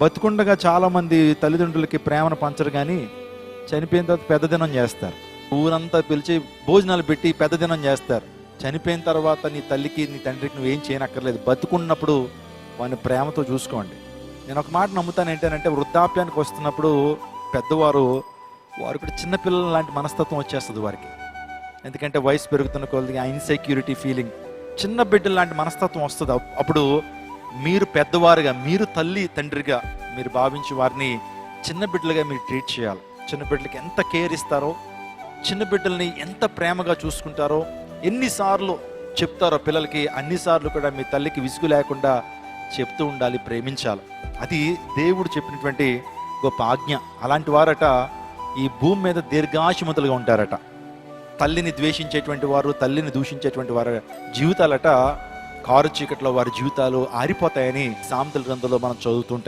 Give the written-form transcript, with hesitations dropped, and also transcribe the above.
బతుకుండగా చాలామంది తల్లిదండ్రులకి ప్రేమను పంచరు, కానీ చనిపోయిన తర్వాత పెద్ద దినం చేస్తారు. ఊరంతా పిలిచి భోజనాలు పెట్టి పెద్ద దినం చేస్తారు. చనిపోయిన తర్వాత నీ తల్లికి నీ తండ్రికి నువ్వేం చేయనక్కర్లేదు. బతుకున్నప్పుడు వాడిని ప్రేమతో చూసుకోండి. నేను ఒక మాట నమ్ముతాను, ఏంటంటే వృద్ధాప్యానికి వస్తున్నప్పుడు పెద్దవారు వారు కూడా చిన్నపిల్లల లాంటి మనస్తత్వం వచ్చేస్తుంది వారికి. ఎందుకంటే వయసు పెరుగుతున్న కొద్దిగా ఇన్సెక్యూరిటీ ఫీలింగ్, చిన్న బిడ్డల లాంటి మనస్తత్వం వస్తుంది. అప్పుడు మీరు పెద్దవారుగా, మీరు తల్లి తండ్రిగా మీరు భావించి వారిని చిన్న బిడ్డలుగా మీరు ట్రీట్ చేయాలి. చిన్న బిడ్డలకి ఎంత కేర్ ఇస్తారో, చిన్న బిడ్డల్ని ఎంత ప్రేమగా చూసుకుంటారో, ఎన్నిసార్లు చెప్తారో పిల్లలకి అన్నిసార్లు కూడా మీ తల్లికి విసుగు లేకుండా చెప్తూ ఉండాలి, ప్రేమించాలి. అది దేవుడు చెప్పినటువంటి గొప్ప ఆజ్ఞ. అలాంటి వారట ఈ భూమి మీద దీర్ఘాశిమతులుగా ఉంటారట. తల్లిని ద్వేషించేటువంటి వారు, తల్లిని దూషించేటువంటి వారి జీవితాలట కారు చీకట్లో వారి జీవితాలు ఆరిపోతాయని సామెతల గ్రంథంలో మనం చదువుతుంటాం.